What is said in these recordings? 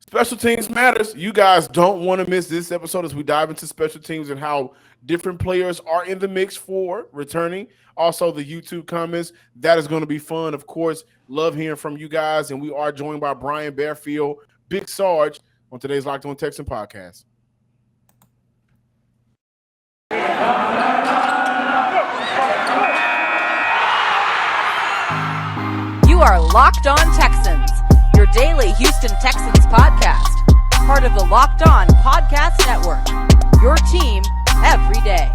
Special teams matters. You guys don't want to miss this episode as we dive into special teams and how different players are in the mix for returning. Also, the YouTube comments. That is going to be fun. Of course, love hearing from you guys. And we are joined by Brian Bearfield, Big Sarge, on today's Locked On Texans podcast. You are Locked On Texans, your daily Houston Texans podcast, part of the Locked On Podcast Network, your team every day.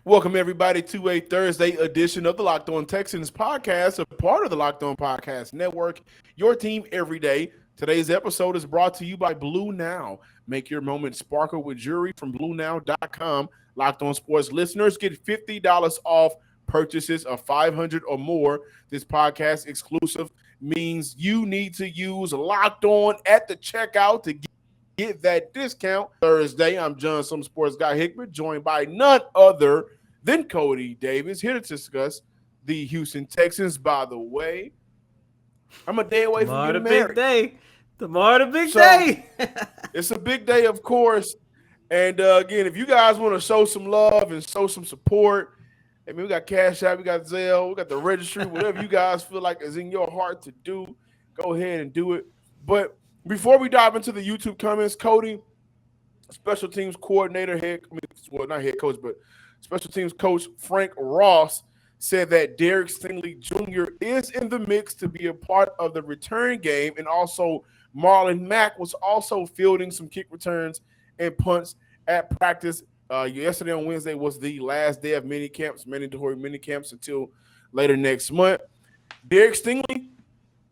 Welcome, everybody, to a Thursday edition of the Locked On Texans podcast, a part of the Locked On Podcast Network, your team every day. Today's episode is brought to you by Blue Now. Make your moment sparkle with jewelry from BlueNow.com. Locked On Sports listeners get $50 off purchases of $500 or more. This podcast exclusive means you need to use Locked On at the checkout to get that discount. Thursday, I'm John, some sports guy Hickman, joined by none other than Cody Davis, here to discuss the Houston Texans. By the way, I'm a day away from getting married. Big day. Tomorrow the big day. It's a big day, of course. And again, if you guys want to show some love and show some support, I mean, we got Cash App, we got Zelle, we got the registry, whatever you guys feel like is in your heart to do, go ahead and do it. But before we dive into the YouTube comments, Cody, special teams coordinator, not head coach, but special teams coach Frank Ross said that Derek Stingley Jr. is in the mix to be a part of the return game, and also Marlon Mack was also fielding some kick returns and punts at practice. Yesterday on Wednesday was the last day of mandatory mini camps until later next month. Derek Stingley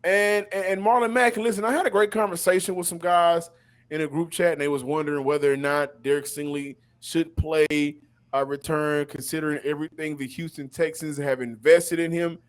and Marlon Mack, and listen, I had a great conversation with some guys in a group chat, and they was wondering whether or not Derek Stingley should play a return, considering everything the Houston Texans have invested in him,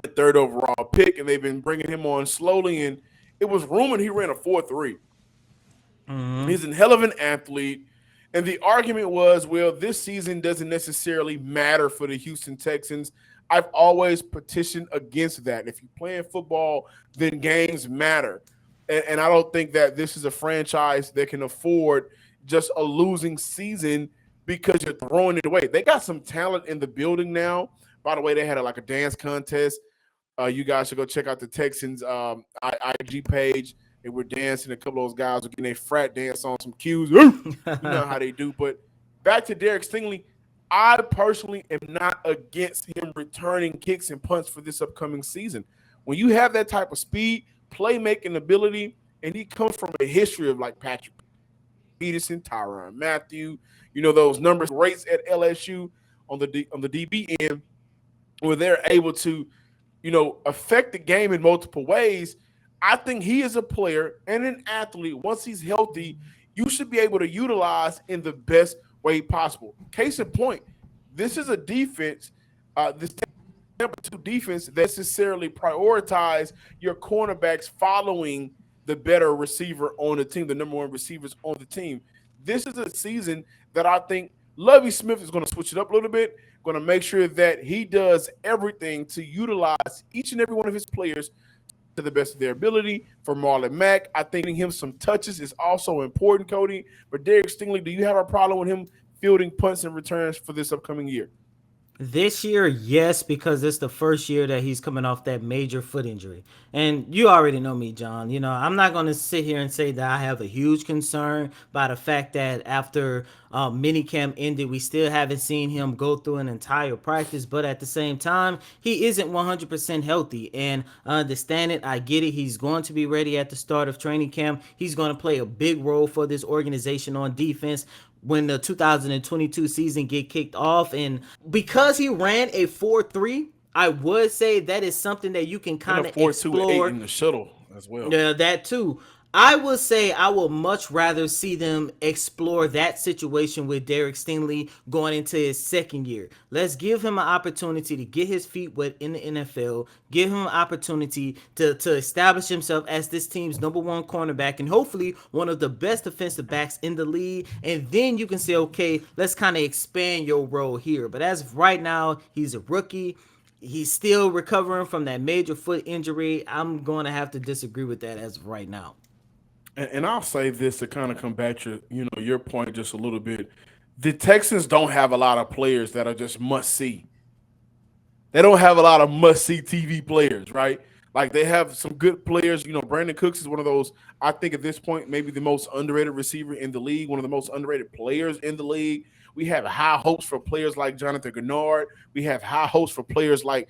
the third overall pick, and they've been bringing him on slowly, and it was rumored he ran a 4.3. He's a hell of an athlete, and the argument was, well, this season doesn't necessarily matter for the Houston Texans. I've always petitioned against that. If you're playing football, then games matter. And I don't think that this is a franchise that can afford just a losing season because you're throwing it away. They got some talent in the building now. By the way, they had a dance contest. You guys should go check out the Texans IG page. They were dancing. A couple of those guys were getting a frat dance on some cues. You know how they do. But back to Derek Stingley. I personally am not against him returning kicks and punts for this upcoming season. When you have that type of speed, playmaking ability, and he comes from a history of like Patrick Peterson, Tyrann Mathieu, those numbers rates at LSU on the DB end, where they're able to, affect the game in multiple ways. I think he is a player and an athlete. Once he's healthy, you should be able to utilize in the best way possible. Case in point, this is a defense, this number 2 defense that necessarily prioritize your cornerbacks following the better receiver on the team, the number 1 receivers on the team. This is a season that I think Lovie Smith is going to switch it up a little bit, going to make sure that he does everything to utilize each and every one of his players to the best of their ability. For Marlon Mack, I think giving him some touches is also important, Cody. But Derek Stingley, do you have a problem with him fielding punts and returns for this upcoming year? This year, yes, because it's the first year that he's coming off that major foot injury. And you already know me, John. I'm not going to sit here and say that I have a huge concern by the fact that after minicamp ended, we still haven't seen him go through an entire practice. But at the same time, he isn't 100% healthy. And I understand it. I get it. He's going to be ready at the start of training camp. He's going to play a big role for this organization on defense when the 2022 season get kicked off. And because he ran a 4.3, I would say that is something that you can kind of explore. 4.28 in the shuttle as well. Yeah, that too. I would say I would much rather see them explore that situation with Derek Stingley going into his second year. Let's give him an opportunity to get his feet wet in the NFL, give him an opportunity to establish himself as this team's number one cornerback and hopefully one of the best defensive backs in the league. And then you can say, okay, let's kind of expand your role here. But as of right now, he's a rookie. He's still recovering from that major foot injury. I'm going to have to disagree with that as of right now. And I'll say this to kind of combat your point just a little bit. The Texans don't have a lot of players that are just must see. They don't have a lot of must see TV players, right? Like they have some good players. Brandon Cooks is one of those. I think at this point, maybe the most underrated receiver in the league, one of the most underrated players in the league. We have high hopes for players like Jonathan Gennard. We have high hopes for players like,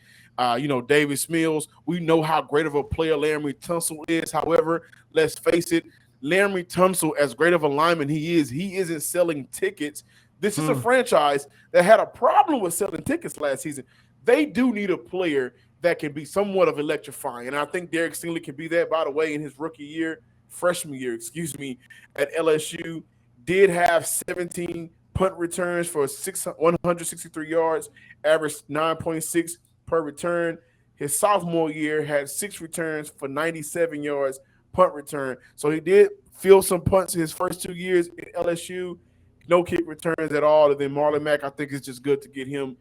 Davis Mills. We know how great of a player Laremy Tunsil is. However, let's face it, Laremy Tunsil, as great of a lineman he isn't selling tickets. This is a franchise that had a problem with selling tickets last season. They do need a player that can be somewhat of electrifying. And I think Derek Stingley can be that, by the way, in his freshman year, at LSU, did have 17 punt returns for 163 yards, averaged 9.6 per return. His sophomore year had 6 returns for 97 yards punt return. So he did field some punts in his first 2 years at LSU. No kick returns at all. And then Marlon Mack, I think it's just good to get him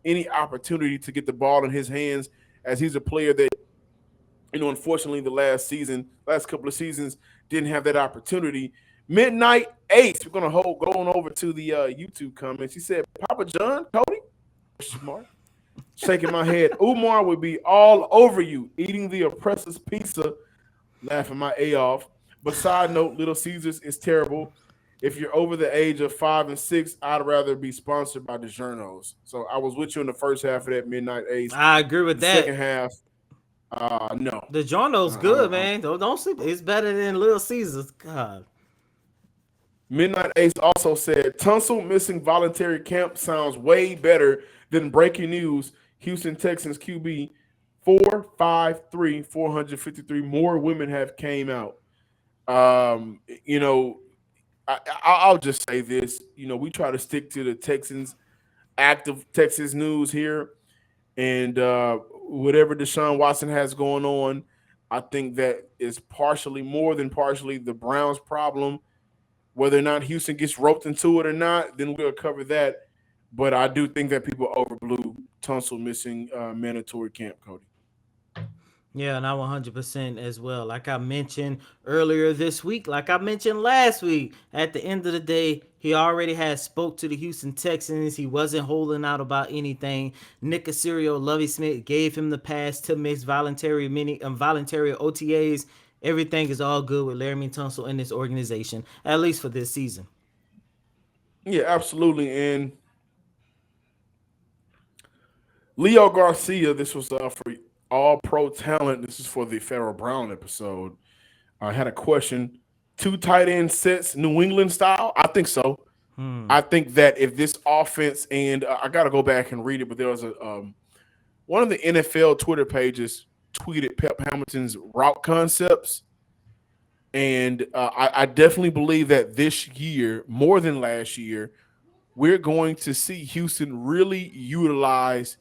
any opportunity to get the ball in his hands, as he's a player that, unfortunately the last couple of seasons didn't have that opportunity. Midnight Ace, we're going to go on over to the YouTube comments. He said, Papa John, Cody? Smart. Shaking my head. Umar would be all over you eating the oppressor's pizza. Laughing my A off. But side note, Little Caesars is terrible. If you're over the age of 5 and 6, I'd rather be sponsored by DiGiorno's. So I was with you in the first half of that Midnight Ace. I agree with that. Second half, no. DiGiorno's good, man. Don't sleep. It's better than Little Caesars. God. Midnight Ace also said, Tunsil missing voluntary camp sounds way better than breaking news. Houston Texans QB 453, 453 more women have came out. I'll just say this. We try to stick to the Texans, active Texas news here. And whatever Deshaun Watson has going on, I think that is more than partially the Browns' problem. Whether or not Houston gets roped into it or not, then we'll cover that. But I do think that people overblew Tunsil missing mandatory camp, Cody. Yeah, and I 100% as well. Like I mentioned earlier this week, like I mentioned last week, at the end of the day, he already had spoke to the Houston Texans. He wasn't holding out about anything. Nick Caserio, Lovie Smith gave him the pass to mix voluntary OTAs. Everything is all good with Laremy Tunsil in this organization, at least for this season. Yeah, absolutely. And Leo Garcia, this was for All Pro Talent. This is for the Pharaoh Brown episode. I had a question. 2 tight end sets, New England style? I think so. I think that if this offense, and I got to go back and read it, but there was one of the NFL Twitter pages tweeted Pep Hamilton's route concepts. And I definitely believe that this year, more than last year, we're going to see Houston really utilize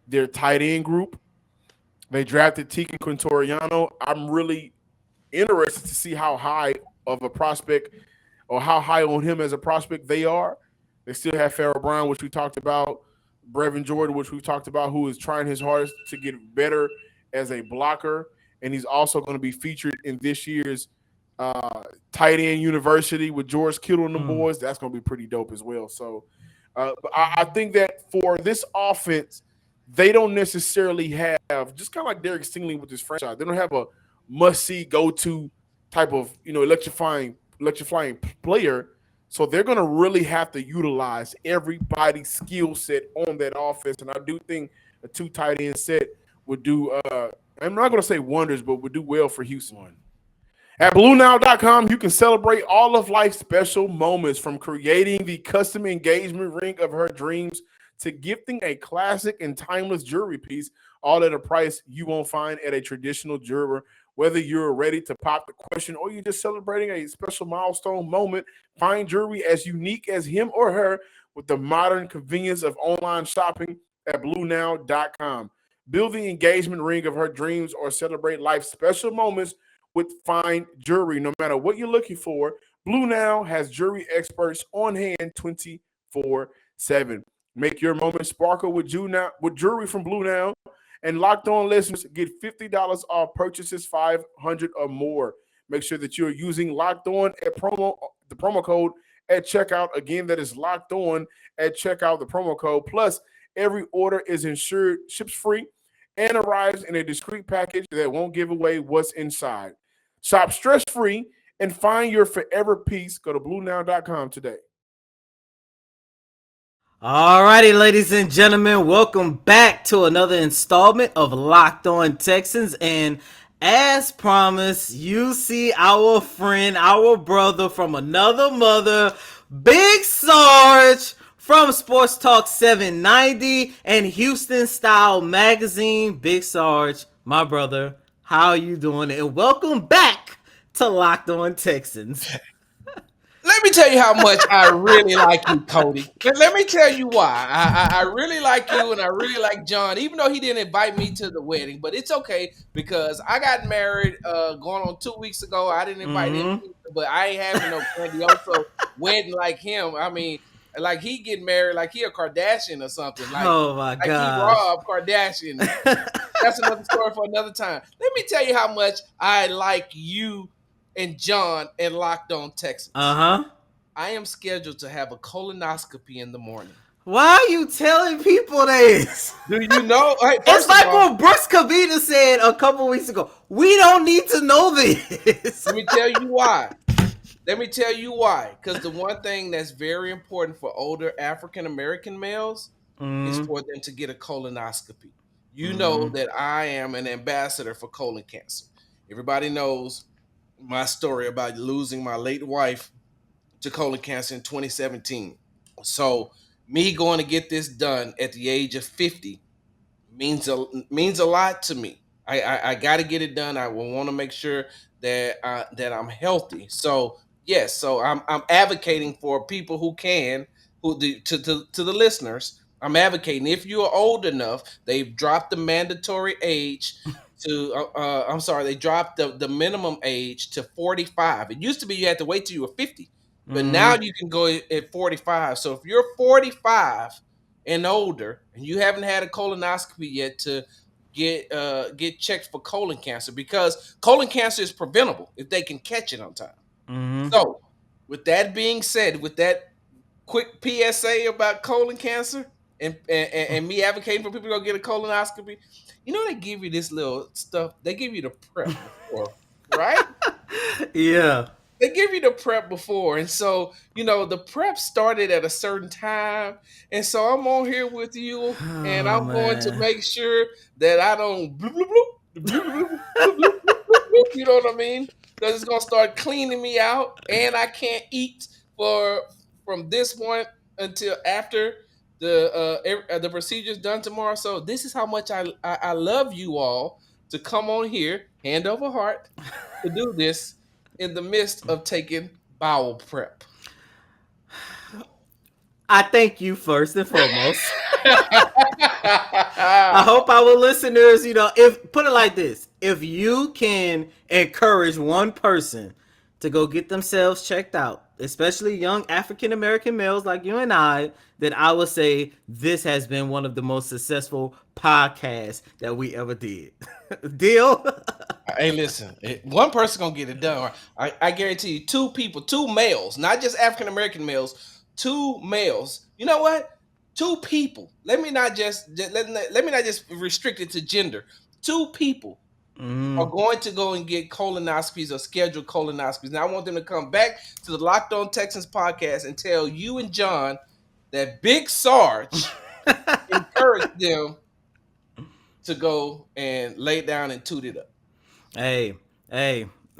their tight end group. They drafted Tiki Quintoriano. I'm really interested to see how high of a prospect or how high on him as a prospect they are. They still have Pharaoh Brown, which we talked about, Brevin Jordan, which we talked about, who is trying his hardest to get better as a blocker. And he's also going to be featured in this year's tight end university with George Kittle and the boys. That's going to be pretty dope as well. So I think that for this offense, they don't necessarily have, just kind of like Derek Stingley with this franchise, they don't have a must-see, go-to type of, electrifying player. So they're going to really have to utilize everybody's skill set on that offense. And I do think a 2 tight end set would do, I'm not going to say wonders, but would do well for Houston. At BlueNile.com, you can celebrate all of life's special moments, from creating the custom engagement ring of her dreams to gifting a classic and timeless jewelry piece, all at a price you won't find at a traditional jeweler. Whether you're ready to pop the question or you're just celebrating a special milestone moment, find jewelry as unique as him or her with the modern convenience of online shopping at BlueNow.com. Build the engagement ring of her dreams or celebrate life's special moments with fine jewelry. No matter what you're looking for, Blue Now has jewelry experts on hand 24/7. Make your moment sparkle with jewelry from Blue Now. And Locked On listeners get $50 off purchases 500 or more. Make sure that you're using Locked On at the promo code at checkout. Again, that is Locked On at checkout, the promo code. Plus, every order is insured, ships free, and arrives in a discreet package that won't give away what's inside. Shop stress-free and find your forever piece. Go to BlueNow.com today. Alrighty, ladies and gentlemen, welcome back to another installment of Locked On Texans. And as promised, you see our friend, our brother from another mother, Big Sarge from Sports Talk 790 and Houston Style Magazine. Big Sarge, my brother, how are you doing? And welcome back to Locked On Texans. Let me tell you how much I really like you, Cody. Let me tell you why. I really like you and I really like John, even though he didn't invite me to the wedding. But it's okay because I got married going on 2 weeks ago. I didn't invite him, but I ain't having no grandioso wedding like him. I mean, like he getting married like he a Kardashian or something. Like, oh my like gosh. he Rob Kardashian. That's another story for another time. Let me tell you how much I like you and John and Locked On Texans. I am scheduled to have a colonoscopy in the morning. Why are you telling people this? Do you know? Hey, it's like what Brooks Kavita said a couple weeks ago. We don't need to know this. Let me tell you why. Because the one thing that's very important for older African American males is for them to get a colonoscopy. You know that I am an ambassador for colon cancer. Everybody knows my story about losing my late wife to colon cancer in 2017. So me going to get this done at the age of 50 means a lot to me. I got to get it done. I will want to make sure that I'm healthy. So yes, so I'm advocating for people who can, to the listeners. I'm advocating if you are old enough, they've dropped the mandatory age to they dropped the minimum age to 45. It used to be you had to wait till you were 50. But now you can go at 45. So if you're 45 and older and you haven't had a colonoscopy yet to get checked for colon cancer, because colon cancer is preventable if they can catch it on time. So with that being said, with that quick PSA about colon cancer and me advocating for people to go get a colonoscopy, you know they give you this little stuff. They give you the prep before, right? Yeah. They give you the prep before. And so, the prep started at a certain time. And so I'm on here with you and I'm going to make sure that I don't bloop, bloop, bloop, bloop, bloop, bloop, bloop, bloop, bloop, you know what I mean? Because it's going to start cleaning me out and I can't eat from this point until after the procedure's done tomorrow. So this is how much I love you all to come on here, hand over heart, to do this in the midst of taking bowel prep. I thank you first and foremost. I hope our listeners, if put it like this, if you can encourage one person to go get themselves checked out, especially young African American males like you and I, then I would say this has been one of the most successful podcasts that we ever did. Deal? Hey, listen, one person gonna get it done. I guarantee you, two males, not just African American males, two males. You know what? Two people. Let me not just restrict it to gender. Two people are going to go and get colonoscopies or scheduled colonoscopies. Now I want them to come back to the Locked On Texans podcast and tell you and John that Big Sarge encouraged them to go and lay down and toot it up. Hey,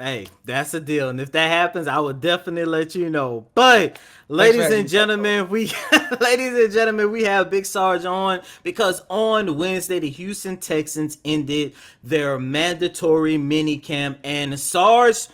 Hey, that's a deal. And if that happens, I will definitely let you know. But Thanks for ladies having and me back, Coach. gentlemen, we ladies and gentlemen, we have Big Sarge on because on Wednesday the Houston Texans ended their mandatory mini camp, and Sarge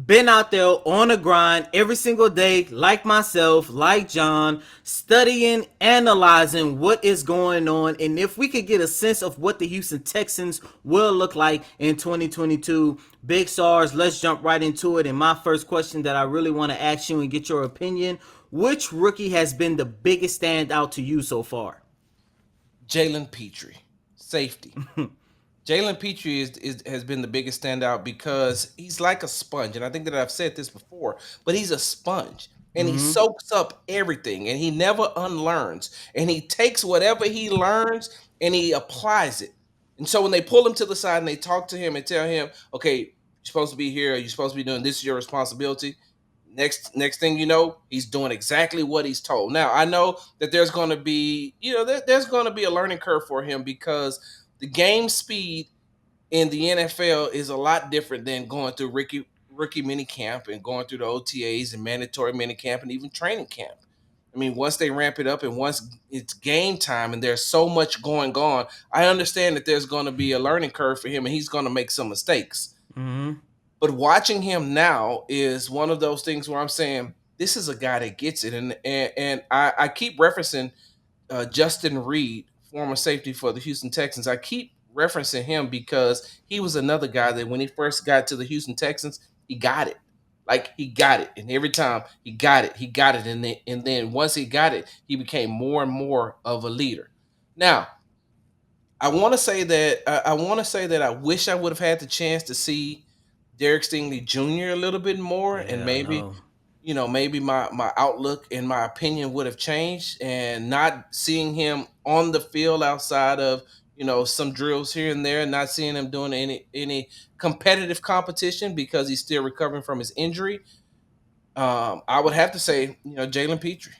been out there on the grind every single day, like myself, like John, studying, analyzing what is going on, and if we could get a sense of what the Houston Texans will look like in 2022. Big Sarge, let's jump right into it. And my first question that I really want to ask you and get your opinion: which rookie has been the biggest standout to you so far? Jalen Petrie, safety. Jalen Petrie is has been the biggest standout because he's like a sponge, and I think that I've said this before, but he's a sponge, and he Mm-hmm. soaks up everything, and he never unlearns, and he takes whatever he learns and he applies it. And so when they pull him to the side and they talk to him and tell him, "Okay, you're supposed to be here. You're supposed to be doing this. Is your responsibility." Next thing you know, he's doing exactly what he's told. Now I know that there's going to be, there's going to be a learning curve for him because the game speed in the NFL is a lot different than going through rookie mini camp and going through the OTAs and mandatory mini camp and even training camp. I mean, once they ramp it up and once it's game time and there's so much going on, I understand that there's going to be a learning curve for him and he's going to make some mistakes. Mm-hmm. But watching him now is one of those things where I'm saying this is a guy that gets it, and I keep referencing Justin Reed, former safety for the Houston Texans. I keep referencing him because he was another guy that when he first got to the Houston Texans, he got it. Like he got it, and every time he got it, and then once he got it, he became more and more of a leader. Now, I want to say that I want to say that I wish I would have had the chance to see Derek Stingley Jr. a little bit more, and Yeah, I maybe know. maybe my outlook and my opinion would have changed, and not seeing him on the field outside of some drills here and there, not seeing him doing any competitive competition because he's still recovering from his injury. I would have to say Jalen Petrie.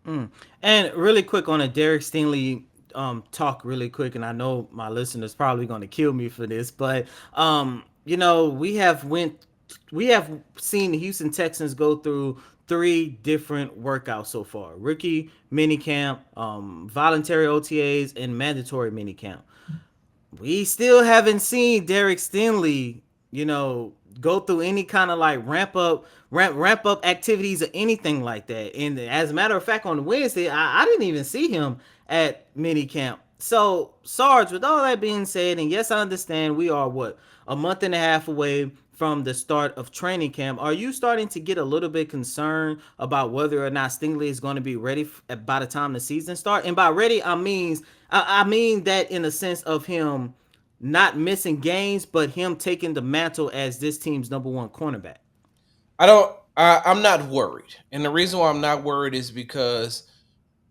Mm. And really quick on a Derek Stingley talk really quick, and I know my listeners probably going to kill me for this, but we have seen the Houston Texans go through three different workouts so far: rookie minicamp, voluntary OTAs, and mandatory minicamp. We still haven't seen Derek Stingley, go through any kind of like ramp up activities or anything like that. And as a matter of fact, on Wednesday, I didn't even see him at mini camp. So Sarge, with all that being said, and yes, I understand we are what, a month and a half away from the start of training camp. Are you starting to get a little bit concerned about whether or not Stingley is going to be ready by the time the season starts? And by ready, I mean that in the sense of him not missing games, but him taking the mantle as this team's number one cornerback. I'm not worried, and the reason why I'm not worried is because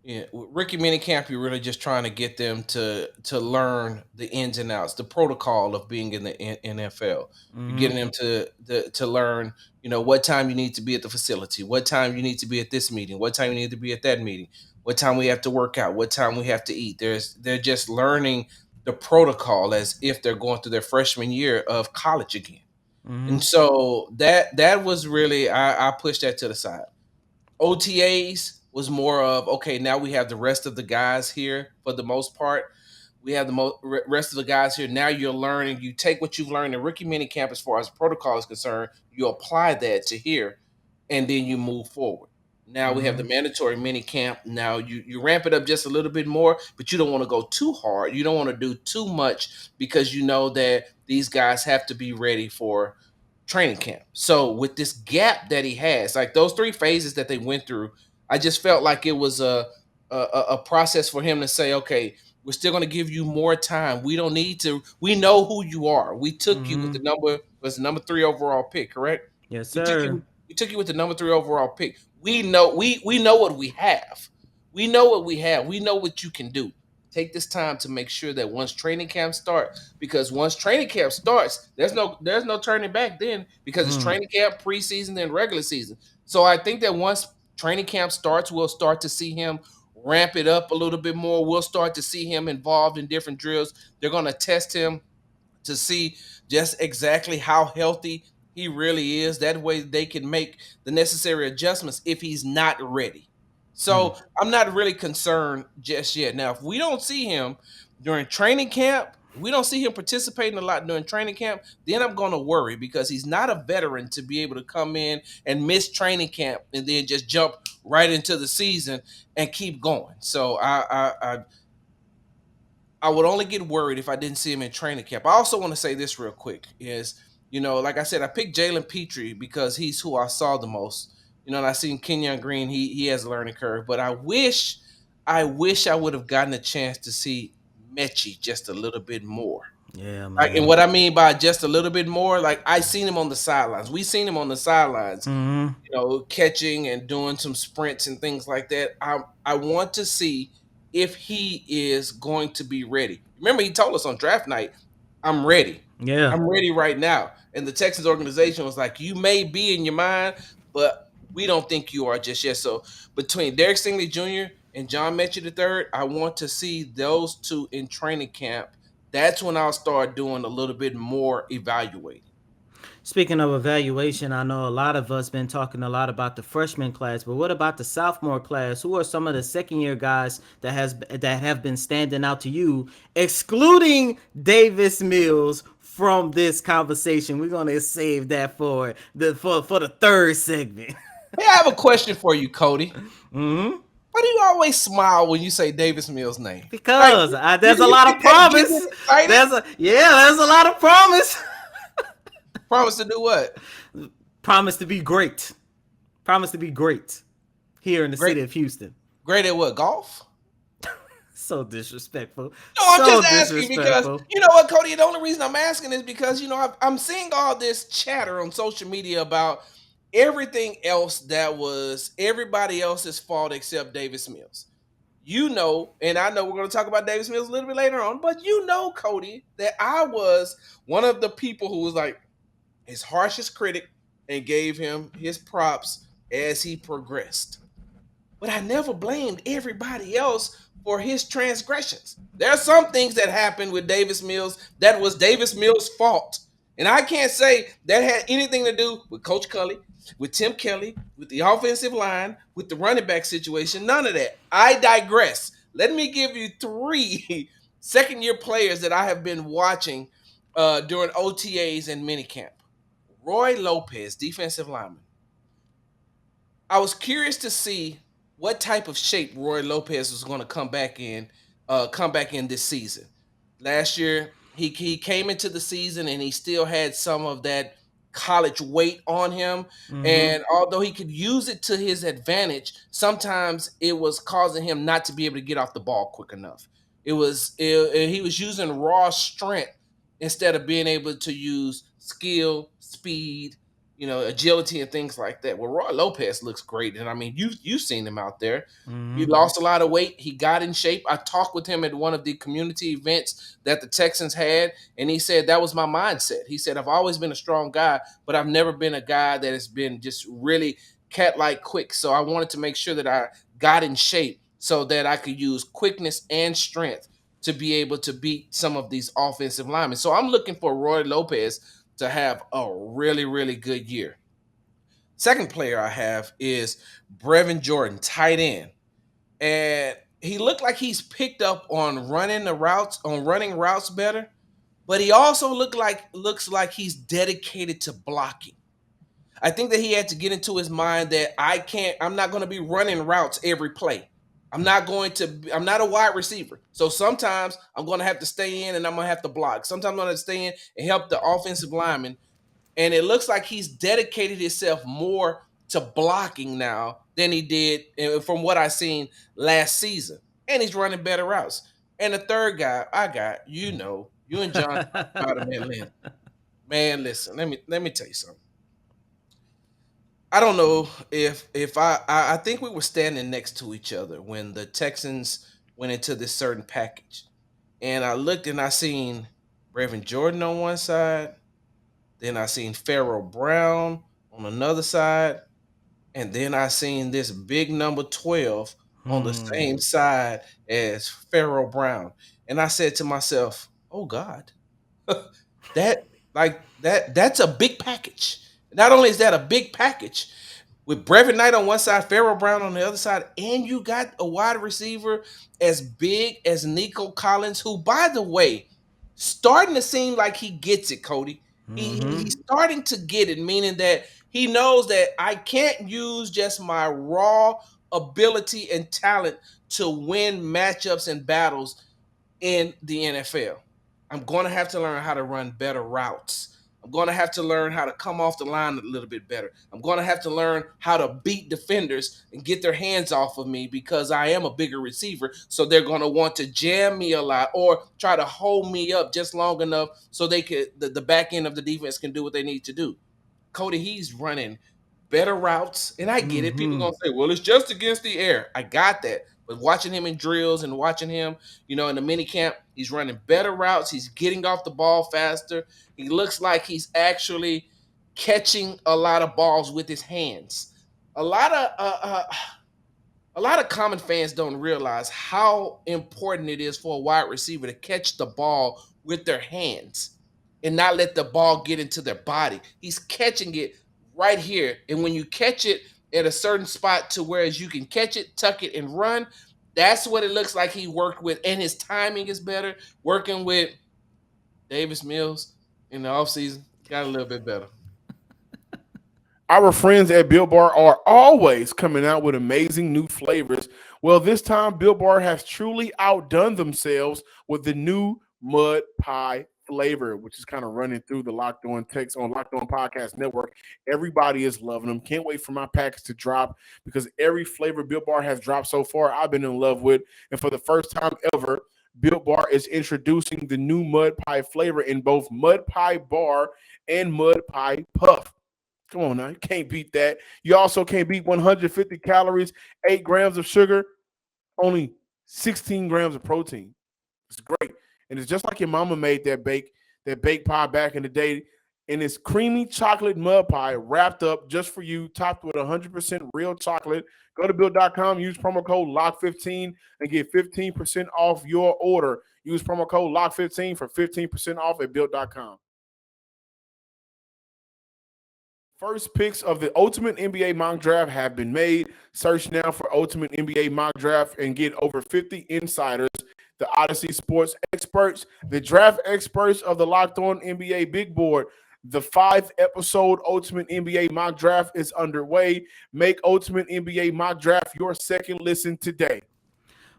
with Ricky Minicamp, you're really just trying to get them to learn the ins and outs, the protocol of being in the NFL. You're Mm-hmm. getting them to learn, what time you need to be at the facility, what time you need to be at this meeting, what time you need to be at that meeting, what time we have to work out, what time we have to eat. They're just learning the protocol as if they're going through their freshman year of college again. Mm-hmm. And so that was really I pushed that to the side. OTAs was more of okay. Now we have the rest of the guys here for the most part. We have the rest of the guys here. Now you're learning. You take what you've learned in rookie minicamp as far as protocol is concerned. You apply that to here, and then you move forward. Now we have the Mm-hmm. mandatory mini camp. Now you ramp it up just a little bit more, but you don't want to go too hard. You don't want to do too much because you know that these guys have to be ready for training camp. So with this gap that he has, like those three phases that they went through, I just felt like it was a process for him to say, okay, we're still going to give you more time. We don't need to. We know who you are. We took you with Mm-hmm. the number 3 overall pick, correct? Yes, We took sir. you. We took you with the number 3 overall pick. We know what we have. We know what we have. We know what you can do. Take this time to make sure that once training camp starts, because once training camp starts, there's no turning back then because it's Mm. training camp, preseason, and regular season. So I think that once training camp starts, we'll start to see him ramp it up a little bit more. We'll start to see him involved in different drills. They're going to test him to see just exactly how healthy He really is. That way they can make the necessary adjustments if he's not ready. So I'm not really concerned just yet. Now, if we don't see him during training camp, we don't see him participating a lot during training camp, then I'm going to worry because he's not a veteran to be able to come in and miss training camp and then just jump right into the season and keep going. So I would only get worried if I didn't see him in training camp. I also want to say this real quick is, like I said, I picked Jalen Petrie because he's who I saw the most. And I seen Kenyon Green, he has a learning curve, but I wish I would have gotten a chance to see Mechie just a little bit more. Yeah, Like, and man. what I mean by just a little bit more, like I seen him on the sidelines. We seen him on the sidelines, catching and doing some sprints and things like that. I want to see if he is going to be ready. Remember, he told us on draft night, "I'm ready. Yeah. I'm ready right now." And the Texans organization was like, "You may be in your mind, but we don't think you are just yet." So between Derek Stingley Jr. and John Mechie III, I want to see those two in training camp. That's when I'll start doing a little bit more evaluating. Speaking of evaluation, I know a lot of us been talking a lot about the freshman class, but what about the sophomore class? Who are some of the second year guys that have been standing out to you, excluding Davis Mills from this conversation? We're gonna save that for the third segment. Hey, I have a question for you, Cody. Why do you always smile when you say Davis Mills' name? Because there's a lot of promise. There's a lot of promise. Promise to do what? Promise to be great. Promise to be great here in the city of Houston. Great at what? Golf? So disrespectful. No, I'm just asking because you know what, Cody? The only reason I'm asking is because I'm seeing all this chatter on social media about everything else that was everybody else's fault except Davis Mills. And I know we're going to talk about Davis Mills a little bit later on, but Cody, that I was one of the people who was like his harshest critic and gave him his props as he progressed. But I never blamed everybody else for his transgressions. There are some things that happened with Davis Mills that was Davis Mills' fault. And I can't say that had anything to do with Coach Cully, with Tim Kelly, with the offensive line, with the running back situation. None of that. I digress. Let me give you 3 second-year players that I have been watching during OTAs and minicamp. Roy Lopez, defensive lineman. I was curious to see what type of shape Roy Lopez was going to come back in this season. Last year, he came into the season and he still had some of that college weight on him. And although he could use it to his advantage, sometimes it was causing him not to be able to get off the ball quick enough. He was using raw strength instead of being able to use skill, speed, agility and things like that. Well, Roy Lopez looks great. And I mean, you've seen him out there. He lost a lot of weight. He got in shape. I talked with him at one of the community events that the Texans had, and he said that was my mindset. He said, I've always been a strong guy, but I've never been a guy that has been just really cat-like quick. So I wanted to make sure that I got in shape so that I could use quickness and strength to be able to beat some of these offensive linemen. So I'm looking for Roy Lopez to have a really, really good year. Second player I have is Brevin Jordan, tight end. And he looked like he's picked up on running routes better, but he also looks like he's dedicated to blocking. I think that he had to get into his mind that I'm not going to be running routes every play. I'm not a wide receiver. So sometimes I'm going to have to stay in and I'm going to have to block. Sometimes I'm going to stay in and help the offensive lineman. And it looks like he's dedicated himself more to blocking now than he did from what I seen last season. And he's running better routes. And the third guy I got, you and John about him, man. Man, listen, let me tell you something. I don't know if I think we were standing next to each other when the Texans went into this certain package. And I looked and I seen Brevin Jordan on one side. Then I seen Pharaoh Brown on another side. And then I seen this big number 12 on the same side as Pharaoh Brown. And I said to myself, oh God, that Like that's a big package. Not only is that a big package, with Brevin Knight on one side, Pharaoh Brown on the other side, and you got a wide receiver as big as Nico Collins, who, by the way, starting to seem like he gets it, Cody. He's starting to get it, meaning that he knows that I can't use just my raw ability and talent to win matchups and battles in the NFL. I'm going to have to learn how to run better routes. I'm going to have to learn how to come off the line a little bit better. I'm going to have to learn how to beat defenders and get their hands off of me because I am a bigger receiver. So they're going to want to jam me a lot or try to hold me up just long enough so they could the back end of the defense can do what they need to do. Cody, he's running better routes, and I get it. People gonna say, "Well, it's just against the air." I got that, but watching him in drills and watching him, in the mini camp, he's running better routes. He's getting off the ball faster. He looks like he's actually catching a lot of balls with his hands. A lot of a lot of common fans don't realize how important it is for a wide receiver to catch the ball with their hands and not let the ball get into their body. He's catching it right here. And when you catch it at a certain spot to whereas you can catch it, tuck it, and run, that's what it looks like he worked with. And his timing is better. Working with Davis Mills in the offseason got a little bit better. Our friends at Built Bar are always coming out with amazing new flavors. Well, this time Built Bar has truly outdone themselves with the new mud pie flavor, which is kind of running through the Locked On Text on Locked On Podcast Network. Everybody is loving them. Can't wait for my package to drop because every flavor Built Bar has dropped so far, I've been in love with. And for the first time ever, Built Bar is introducing the new mud pie flavor in both mud pie bar and mud pie puff. Come on now, you can't beat that. You also can't beat 150 calories, 8 grams of sugar, only 16 grams of protein. It's great. And it's just like your mama made that baked pie back in the day. And it's creamy chocolate mud pie wrapped up just for you, topped with 100% real chocolate. Go to build.com, use promo code LOCK15 and get 15% off your order. Use promo code LOCK15 for 15% off at build.com. First picks of the Ultimate NBA Mock Draft have been made. Search now for Ultimate NBA Mock Draft and get over 50 insiders, the Odyssey Sports experts, the draft experts of the Locked On NBA Big Board. The 5-episode Ultimate NBA Mock Draft is underway. Make Ultimate NBA Mock Draft your second listen today.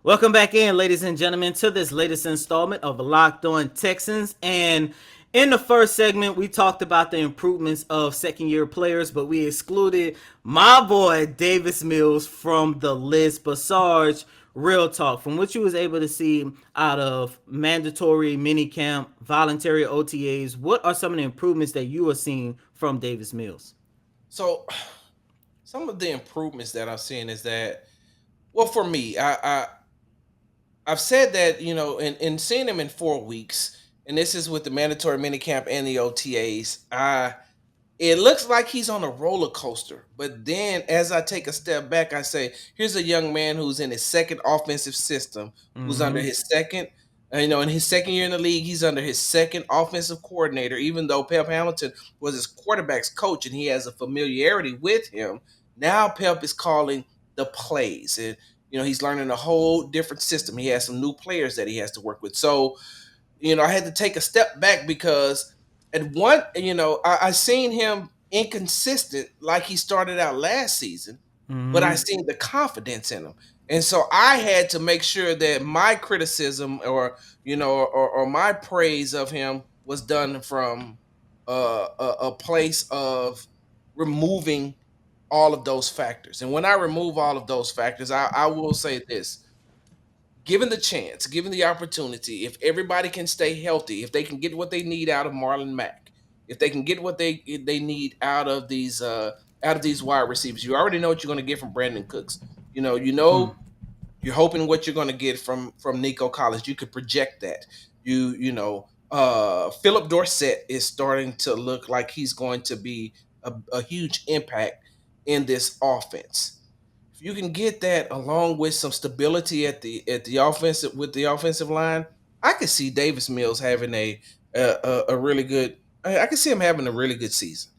Welcome back in, ladies and gentlemen, to this latest installment of Locked On Texans. And in the first segment, we talked about the improvements of second-year players, but we excluded my boy Davis Mills from the list. But Sarge, real talk, from what you was able to see out of mandatory minicamp, voluntary OTAs, what are some of the improvements that you are seeing from Davis Mills? So, some of the improvements that I'm seeing is that, well, for me, I've said that, in seeing him in 4 weeks, and this is with the mandatory minicamp and the OTAs, it looks like he's on a roller coaster. But then as I take a step back, I say, here's a young man who's in his second offensive system, who's under his second, in his second year in the league, he's under his second offensive coordinator, even though Pep Hamilton was his quarterback's coach and he has a familiarity with him. Now Pep is calling the plays, and he's learning a whole different system. He has some new players that he has to work with. So, I had to take a step back because at one, I seen him inconsistent like he started out last season, but I seen the confidence in him. And so I had to make sure that my criticism or my praise of him was done from a place of removing all of those factors. And when I remove all of those factors, I will say this. Given the chance, given the opportunity, if everybody can stay healthy, if they can get what they need out of Marlon Mack, if they can get what they need out of these wide receivers, you already know what you're going to get from Brandon Cooks. You're hoping what you're going to get from Nico Collins. You could project that. Philip Dorsett is starting to look like he's going to be a huge impact in this offense. You can get that along with some stability at the offensive line. I could see Davis Mills having a really good I can see him having a really good season,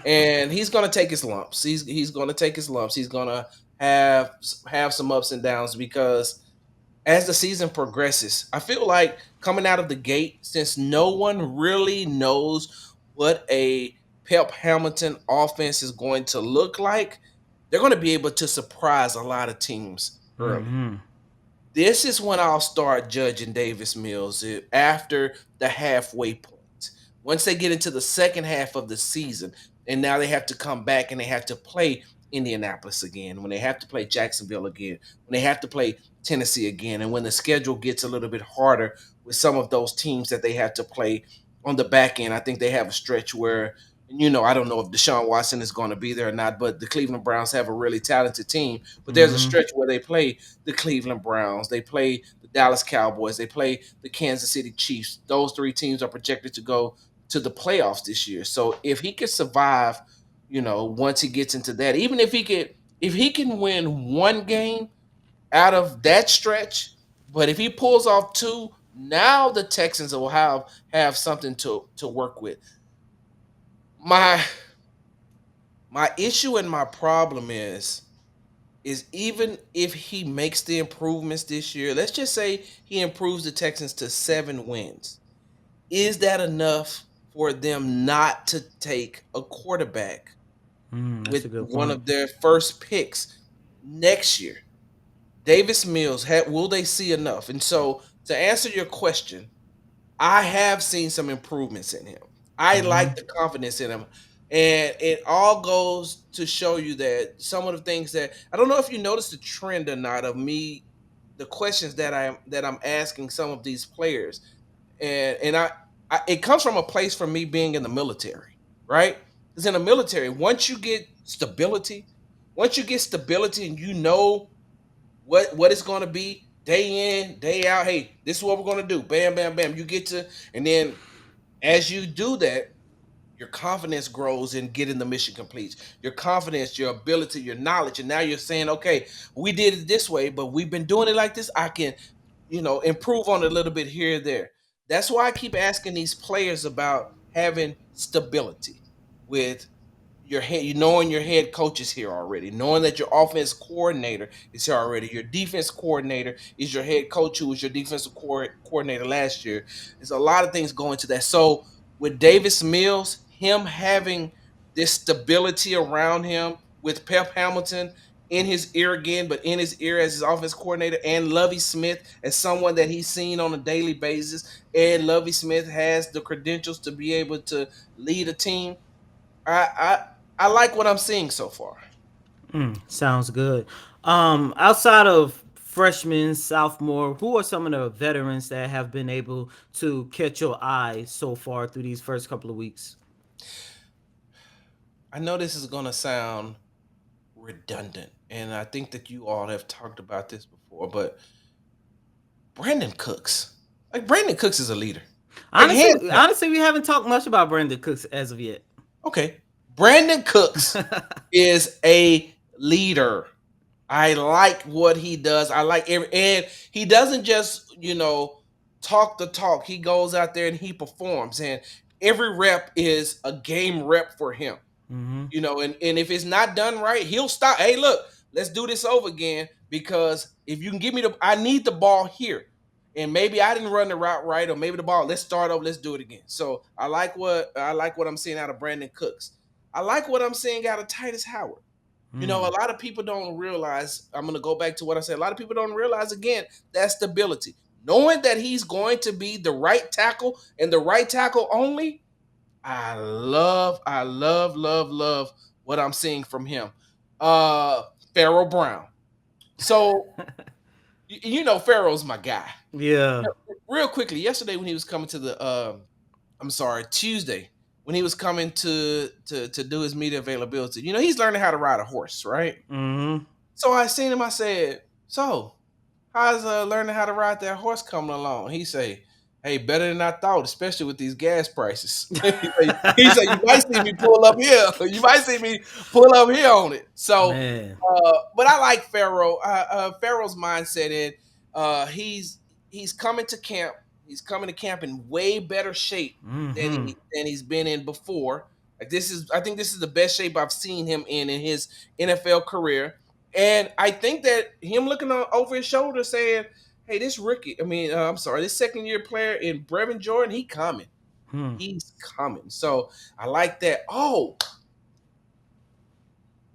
and he's going to take his lumps. He's going to take his lumps. He's going to have some ups and downs because as the season progresses, I feel like coming out of the gate, since no one really knows what a Pep Hamilton offense is going to look like, they're going to be able to surprise a lot of teams early. Mm-hmm. This is when I'll start judging Davis Mills after the halfway point. Once they get into the second half of the season, and now they have to come back and they have to play Indianapolis again, when they have to play Jacksonville again, when they have to play Tennessee again, and when the schedule gets a little bit harder with some of those teams that they have to play on the back end. I think they have a stretch where, I don't know if Deshaun Watson is going to be there or not, but the Cleveland Browns have a really talented team. But there's a stretch where they play the Cleveland Browns, they play the Dallas Cowboys, they play the Kansas City Chiefs. Those three teams are projected to go to the playoffs this year. So if he could survive, once he gets into that, even if he can win one game out of that stretch, but if he pulls off two, now the Texans will have something to work with. My issue and my problem is even if he makes the improvements this year, let's just say he improves the Texans to 7 wins. Is that enough for them not to take a quarterback with one of their first picks next year? Davis Mills, will they see enough? And so to answer your question, I have seen some improvements in him. I like the confidence in him. And it all goes to show you that some of the things that I don't know if you noticed the trend or not of me, the questions that I'm asking some of these players, and I it comes from a place for me being in the military, right? Because in the military, once you get stability, and you know what it's going to be day in, day out. Hey, this is what we're going to do. Bam, bam, bam. And then as you do that, your confidence grows in getting the mission complete. Your confidence, your ability, your knowledge. And now you're saying, okay, we did it this way, but we've been doing it like this. I can, improve on it a little bit here and there. That's why I keep asking these players about having stability with your head, knowing your head coach is here already, knowing that your offense coordinator is here already, your defense coordinator is your head coach who was your defensive coordinator last year. There's a lot of things going to that. So with Davis Mills, him having this stability around him with Pep Hamilton in his ear again, but in his ear as his offense coordinator, and Lovie Smith as someone that he's seen on a daily basis, and Lovie Smith has the credentials to be able to lead a team. I like what I'm seeing so far. Sounds good. Outside of freshmen, sophomore, who are some of the veterans that have been able to catch your eye so far through these first couple of weeks? I know this is going to sound redundant, and I think that you all have talked about this before, but Brandon Cooks. Brandon Cooks is a leader. Honestly, we haven't talked much about Brandon Cooks as of yet. Okay. Brandon Cooks is a leader. I like what he does. And he doesn't just, talk the talk. He goes out there and he performs. And every rep is a game rep for him. And if it's not done right, he'll stop. Hey, look, let's do this over again, because if you can give me I need the ball here. And maybe I didn't run the route right, or maybe the ball, let's start over, let's do it again. So I like what I'm seeing out of Brandon Cooks. I like what I'm seeing out of Titus Howard. A lot of people don't realize, I'm going to go back to what I said, a lot of people don't realize, again, that stability. Knowing that he's going to be the right tackle and the right tackle only, I love what I'm seeing from him. Pharaoh Brown. So, Pharaoh's my guy. Yeah. Real quickly, yesterday when he was coming to Tuesday, when he was coming to do his media availability, he's learning how to ride a horse, right? So I seen him, I said, so how's learning how to ride that horse coming along? He say, hey, better than I thought, especially with these gas prices. He said, you might see me pull up here. You might see me pull up here on it. So, but I like Pharaoh. Pharaoh's mindset in he's coming to camp He's coming to camp in way better shape than he's been in before. Like I think this is the best shape I've seen him in his NFL career. And I think that him looking over his shoulder saying, "Hey, this rookie, I'm sorry, this second year player in Brevin Jordan, he coming. He's coming." So I like that. Oh,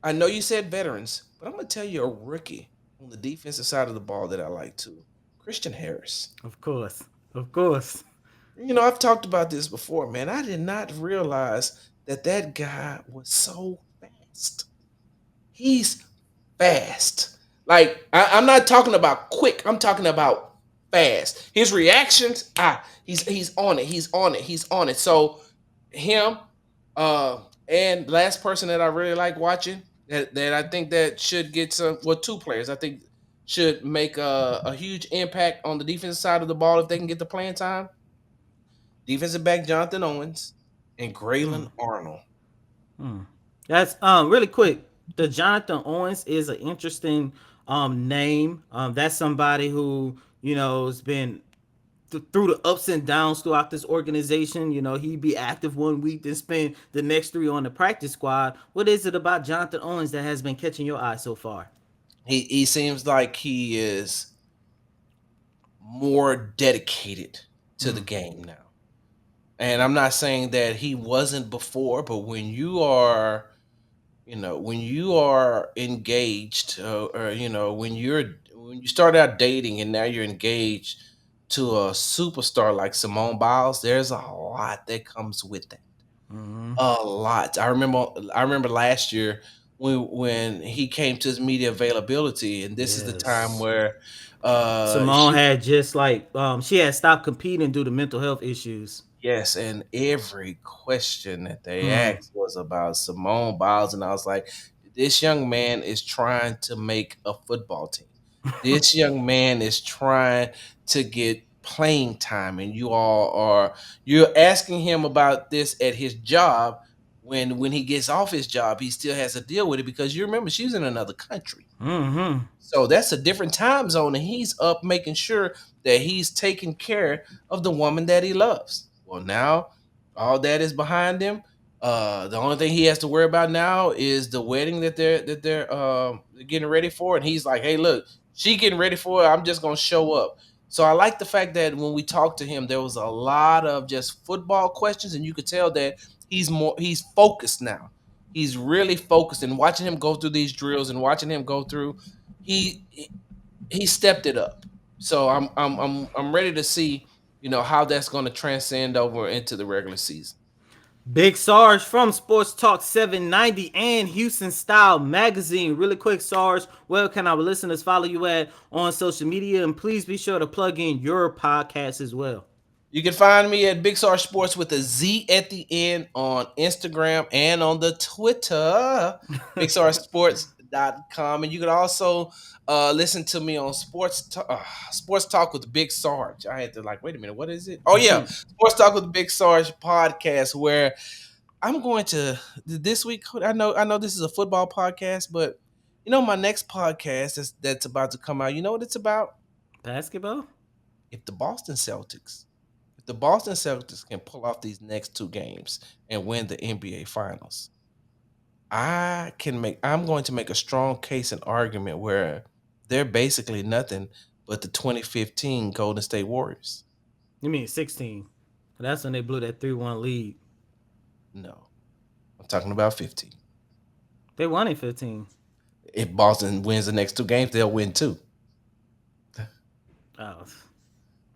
I know you said veterans, but I'm gonna tell you a rookie on the defensive side of the ball that I like too. Christian Harris. Of course. Of course. I've talked about this before, man. I did not realize that guy was so fast. He's fast. Like I'm not talking about quick. I'm talking about fast. His reactions, he's on it. He's on it. He's on it. So him, and last person that I really like watching that I think that should get two players I think should make a huge impact on the defensive side of the ball if they can get the playing time. Defensive back Jonathan Owens and Graylin Arnold. That's really quick. The Jonathan Owens is an interesting name. That's somebody who has been through the ups and downs throughout this organization. He'd be active one week, then spend the next 3 on the practice squad. What is it about Jonathan Owens that has been catching your eye so far? He seems like he is more dedicated to the game now. And I'm not saying that he wasn't before, but when you are engaged, or when you start out dating and now you're engaged to a superstar like Simone Biles, there's a lot that comes with that. A lot. I remember last year when he came to his media availability, and this is the time where Simone had just she had stopped competing due to mental health issues. Yes, and every question that they asked was about Simone Biles, and I was like, this young man is trying to make a football team. This young man is trying to get playing time, and you're asking him about this at his job. When he gets off his job, he still has to deal with it because you remember she's in another country. So that's a different time zone, and he's up making sure that he's taking care of the woman that he loves. Well, now all that is behind him. The only thing he has to worry about now is the wedding that they're getting ready for, and he's like, "Hey, look, she getting ready for it. I'm just gonna show up." So I like the fact that when we talked to him, there was a lot of just football questions, and you could tell that he's focused now. He's really focused, and watching him go through these drills and watching him go through, he stepped it up. So I'm ready to see how that's going to transcend over into the regular season. Big Sarge from Sports Talk 790 and Houston Style Magazine. Really quick, Sarge, where can our listeners follow you at on social media? And please be sure to plug in your podcast as well. You can find me at Big Sarge Sports with a Z at the end on Instagram and on the Twitter, BigSargeSports.com. And you can also listen to me on Sports Talk with Big Sarge. I had to wait a minute, what is it? Oh, yeah, Sports Talk with Big Sarge podcast, where I'm going to, this week, I know this is a football podcast, but my next podcast that's about to come out, you know what it's about? Basketball? If the Boston Celtics can pull off these next 2 games and win the NBA Finals, I'm going to make a strong case and argument where they're basically nothing but the 2015 Golden State Warriors. You mean 16? That's when they blew that 3-1 lead. No, I'm talking about 15. They won in 15. If Boston wins the next 2 games, they'll win 2. Oh,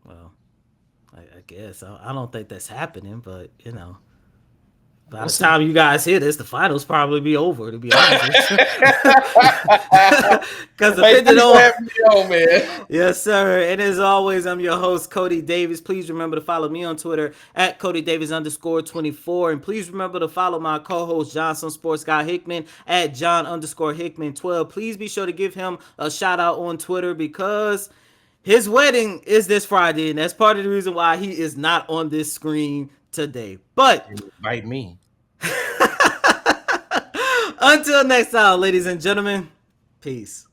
well, I guess. I don't think that's happening, but, by the time you guys hear this, the finals probably be over, to be honest with you. Because depending on... man. Yes, sir. And as always, I'm your host, Cody Davis. Please remember to follow me on Twitter at CodyDavis_24. And please remember to follow my co-host, Johnson Sports Guy Hickman, at John_Hickman12. Please be sure to give him a shout out on Twitter because his wedding is this Friday, and that's part of the reason why he is not on this screen today. But invite me. Until next time, ladies and gentlemen, peace.